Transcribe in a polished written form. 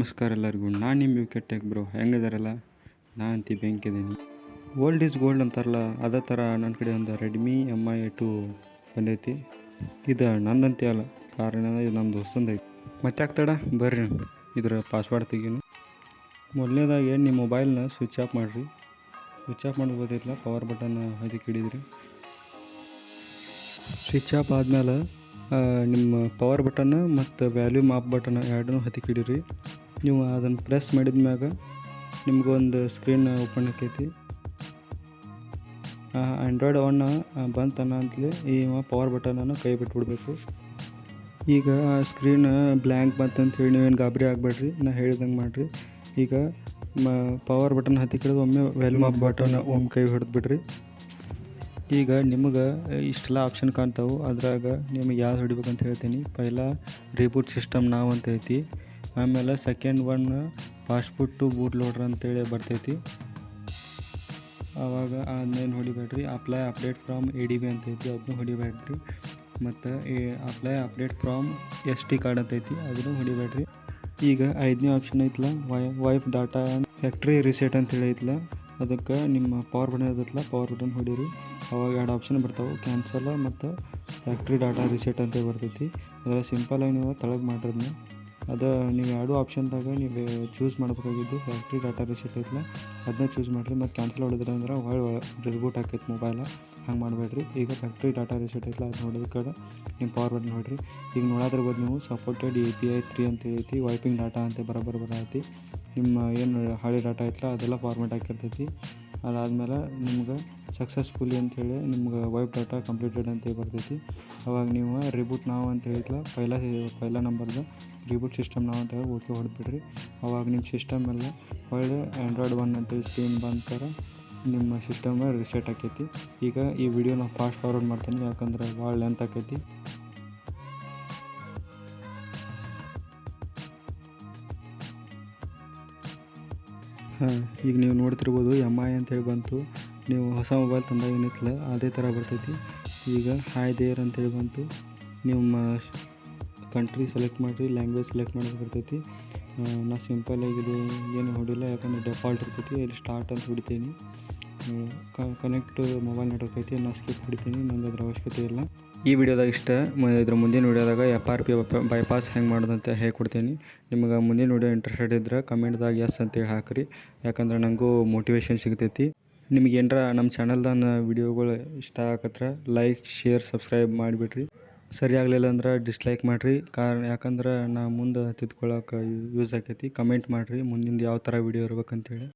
ನಮಸ್ಕಾರ ಎಲ್ಲರಿಗೂ. ನಾನು ನಿಮ್ಮ ವಿಕೆಟ್ ಟೆಕ್ ಬ್ರೋ. ಹೆಂಗಿದಾರಲ್ಲ? ನಾನು ಅಂತಿ ಬೆಂಕಿದ್ದೀನಿ. ಓಲ್ಡ್ ಈಸ್ ಗೋಲ್ಡ್ ಅಂತಾರಲ್ಲ, ಅದೇ ಥರ ನನ್ನ ಕಡೆ ಒಂದು ರೆಡ್ಮಿ MI2 ಬಂದೈತಿ. ಇದು ನಂದಂತೆ ಅಲ್ಲ, ಕಾರಣ ಇದು ನಮ್ಮ ದೋಸ್ತಂದು ಐತಿ. ಮತ್ತೆ ಆಗ್ತಾಡ ಬರ್ರಿ ಇದ್ರ ಪಾಸ್ವರ್ಡ್ ತೆಗೀನು. ಮೊದಲನೇದಾಗಿ ನಿಮ್ಮ ಮೊಬೈಲ್ನ ಸ್ವಿಚ್ ಆಫ್ ಮಾಡಿರಿ. ಸ್ವಿಚ್ ಆಫ್ ಮಾಡೋದು ಗೊತ್ತೈತಿಲ್ಲ, ಪವರ್ ಬಟನ್ ಅದಕ್ಕೆ ಹಿಡಿದ್ರಿ. ಸ್ವಿಚ್ ಆಫ್ ಆದಮೇಲೆ ನಿಮ್ಮ ಪವರ್ ಬಟನ್ ಮತ್ತು ವ್ಯಾಲ್ಯೂಮ್ ಆಫ್ ಬಟನ್ ಎರಡನ್ನೂ ಹತ್ತಿಕ್ಕೆ ಹಿಡೀರಿ. ನೀವು ಅದನ್ನು ಪ್ರೆಸ್ ಮಾಡಿದ ಮ್ಯಾಗ ನಿಮ್ಗೊಂದು ಸ್ಕ್ರೀನ್ ಓಪನ್ ಆಕೈತಿ. ಆ್ಯಂಡ್ರಾಯ್ಡ್ ಒನ್ ಬಂತನ ಅಂತಲೇ ಈ ಪವರ್ ಬಟನನ್ನು ಕೈ ಬಿಟ್ಬಿಡ್ಬೇಕು. ಈಗ ಸ್ಕ್ರೀನ್ ಬ್ಲ್ಯಾಂಕ್ ಬಂತಂತ ಹೇಳಿ ನೀವೇನು ಗಾಬರಿ ಆಗಬೇಡ್ರಿ, ನಾ ಹೇಳಿದಂಗೆ ಮಾಡಿರಿ. ಈಗ ಪವರ್ ಬಟನ್ ಹತ್ತಿಕ್ಕೆ ಹಿಡಿದು ಒಮ್ಮೆ ವ್ಯಾಲ್ಯೂಮ್ ಆಫ್ ಬಟನ್ ಒಮ್ಮೆ ಕೈ ಹಿಡಿದು ಬಿಡ್ರಿ. ಈಗ ನಿಮಗೆ ಇಷ್ಟೆಲ್ಲ ಆಪ್ಷನ್ ಕಾಣ್ತಾವೆ. ಅದ್ರಾಗ ನಿಮಗೆ ಯಾವ್ದು ಹೊಡಿಬೇಕಂತ ಹೇಳ್ತೀನಿ. ಪೈಲ ರೀಬೂಟ್ ಸಿಸ್ಟಮ್ ನಾವು ಅಂತ ಐತಿ. ಆಮೇಲೆ second one passport to boot loader ಅಂತೇಳಿ ಬರ್ತೈತಿ. ಆವಾಗ ಅದನ್ನೇನು ಹೊಡಿಬೇಡ್ರಿ. ಅಪ್ಲೈ ಅಪ್ಡೇಟ್ ಫ್ರಾಮ್ ADB ಅಂತ ಐತಿ, ಅದನ್ನು ಹೊಡಿಬೇಡ್ರಿ. ಮತ್ತು ಅಪ್ಡೇಟ್ ಫ್ರಾಮ್ SD ಕಾರ್ಡ್ ಅಂತ ಐತಿ, ಅದನ್ನು ಹೊಡಿಬೇಡ್ರಿ. ಈಗ 5ನೇ ಆಪ್ಷನ್ ಐತಲ್ಲ, wife data and factory reset ಅಂತೇಳಿ ಐತಲ್ಲ, ಅದಕ್ಕೆ ನಿಮ್ಮ ಪವರ್ ಬಟನ್ ಇರ್ತೈತಲ್ಲ, ಪವರ್ ಬಟನ್ ಹೊಡೀರಿ. ಅವಾಗ 2 ಆಪ್ಷನ್ ಬರ್ತಾವೆ, ಕ್ಯಾನ್ಸಲ್ ಮತ್ತು ಫ್ಯಾಕ್ಟ್ರಿ ಡಾಟಾ ರಿಸೆಟ್ ಅಂತ ಬರ್ತೈತಿ. ಅದರ ಸಿಂಪಲಾಗಿ ನೀವು ತೆಳಗೆ ಮಾಡಿದ್ನ ಅದು ನೀವು 2 ಆಪ್ಷನ್ದಾಗ ನೀವು ಚೂಸ್ ಮಾಡ್ಬೇಕಾಗಿದ್ದು ಫ್ಯಾಕ್ಟ್ರಿ ಡಾಟಾ ರಿಸೆಟ್ ಐತಲ್ಲ, ಅದನ್ನ ಚೂಸ್ ಮಾಡಿರಿ. ಮತ್ತು ಕ್ಯಾನ್ಸಲ್ ಹೊಡೆದ್ರೆ ಅಂದ್ರೆ ರಿಬೂಟ್ ಆಕೈತೆ ಮೊಬೈಲ, ಹಂಗೆ ಮಾಡಬೇಡ್ರಿ. ಈಗ ಫ್ಯಾಕ್ಟ್ರಿ ಡಾಟಾ ರಿಸೆಟ್ ಐತಲ್ಲ, ಅದು ನೋಡೋದು ಕಡೆ ನಿಮ್ಮ ಪವರ್ ಬಟನ್ ನೋಡಿರಿ. ಈಗ ನೋಡೋದ್ರಬೋದು ನೀವು ಸಪೋರ್ಟೆಡ್ API 3 ಅಂತ ಐತಿ, ವೈಪಿಂಗ್ ಡಾಟಾ ಅಂತ ಬರೈತಿ. ನಿಮ್ಮ ಏನು ಹಳೆ ಡಾಟಾ ಐತಲ್ಲ ಅದೆಲ್ಲ ಫಾರ್ಮೇಟ್ ಆಗಿರ್ತೈತಿ. ಅದಾದಮೇಲೆ ನಿಮ್ಗೆ ಸಕ್ಸಸ್ಫುಲಿ ಅಂಥೇಳಿ ನಿಮ್ಗೆ ವೈಪ್ ಡಾಟಾ ಕಂಪ್ಲೀಟೆಡ್ ಅಂತ ಬರ್ತೈತಿ. ಅವಾಗ ನೀವು ರಿಬೂಟ್ ನಾವು ಅಂತ ಹೇಳಿಲ್ಲ, ಪೈಲ ನಂಬರ್ದ ರಿಬೂಟ್ ಸಿಸ್ಟಮ್ ನಾವು ಅಂತ ಓಕೆ ಹೊಡೆದ್ಬಿಡ್ರಿ. ಅವಾಗ ನಿಮ್ಮ ಸಿಸ್ಟಮ್ ಎಲ್ಲ ಒಳ್ಳೆ ಆ್ಯಂಡ್ರಾಯ್ಡ್ ಒನ್ ಅಂತೇಳಿ ಸ್ಕ್ರೀನ್ ಬಂತರ ನಿಮ್ಮ ಸಿಸ್ಟಮ್ ರಿಸೆಟ್ ಆಕೈತಿ. ಈಗ ಈ ವಿಡಿಯೋನ ಫಾಸ್ಟ್ ಫಾರ್ವರ್ಡ್ ಮಾಡ್ತೀನಿ, ಯಾಕಂದ್ರೆ ಭಾಳ ಲೆಂತ್ ಆಕೈತಿ. ಈಗ ನೀವು ನೋಡ್ತಿರ್ಬೋದು MI ಅಂತೇಳಿ ಬಂತು. ನೀವು ಹೊಸ ಮೊಬೈಲ್ ತಂದಾಗ ಏನಿತ್ತಲ್ಲ ಅದೇ ಥರ ಬರ್ತೈತಿ. ಈಗ ಹಾಯ್ ದೇರ್ ಅಂತೇಳಿ ಬಂತು. ನಿಮ್ಮ ಕಂಟ್ರಿ ಸೆಲೆಕ್ಟ್ ಮಾಡಿರಿ, ಲ್ಯಾಂಗ್ವೇಜ್ ಸೆಲೆಕ್ಟ್ ಮಾಡೋದು ಬರ್ತೈತಿ. ನಾ ಸಿಂಪಲಾಗಿದೆ ಏನು ಹೊಡಿಲ್ಲ, ಯಾಕಂದರೆ ಡೆಫಾಲ್ಟ್ ಇರ್ತೈತಿ. ಇಲ್ಲಿ ಸ್ಟಾರ್ಟ್ ಅಂತ ಹೊಡಿತೀನಿ. ಕನೆಕ್ಟ್ ಮೊಬೈಲ್ ನೆಟ್ವರ್ಕ್ ಐತಿ, ನಾ ಸ್ಕಿಪ್ ಹೊಡಿತೀನಿ, ನನಗೆ ಅದ್ರ ಅವಶ್ಯಕತೆ ಇಲ್ಲ. ಈ ವಿಡಿಯೋದಾಗ ಇದ್ರ ಮುಂದಿನ ವಿಡಿಯೋದಾಗ FRP ಬೈಪಾಸ್ ಹೆಂಗೆ ಮಾಡೋದಂತ ಹೇಳ್ಕೊಡ್ತೀನಿ. ನಿಮಗೆ ಮುಂದಿನ ವಿಡಿಯೋ ಇಂಟ್ರೆಸ್ಟೆಡ್ ಇದ್ದರೆ ಕಮೆಂಟ್ದಾಗ ಎಸ್ ಅಂತೇಳಿ ಹಾಕಿರಿ, ಯಾಕಂದ್ರೆ ನನಗೂ ಮೋಟಿವೇಶನ್ ಸಿಗ್ತೈತಿ. ನಿಮ್ಗೆ ಏನರ ನಮ್ಮ ಚಾನಲ್ದಾನ ವಿಡಿಯೋಗಳು ಇಷ್ಟ ಆಗತ್ರ ಲೈಕ್, ಶೇರ್, ಸಬ್ಸ್ಕ್ರೈಬ್ ಮಾಡಿಬಿಡ್ರಿ. ಸರಿ ಆಗಲಿಲ್ಲ ಅಂದ್ರೆ ಡಿಸ್ಲೈಕ್ ಮಾಡಿರಿ, ಯಾಕಂದ್ರೆ ನಾ ಮುಂದೆ ತಿದ್ಕೊಳ್ಳೋಕೆ ಯೂಸ್ ಆಕೈತಿ. ಕಮೆಂಟ್ ಮಾಡಿರಿ ಮುಂದಿಂದು ಯಾವ ಥರ ವಿಡಿಯೋ ಇರ್ಬೇಕಂತೇಳಿ.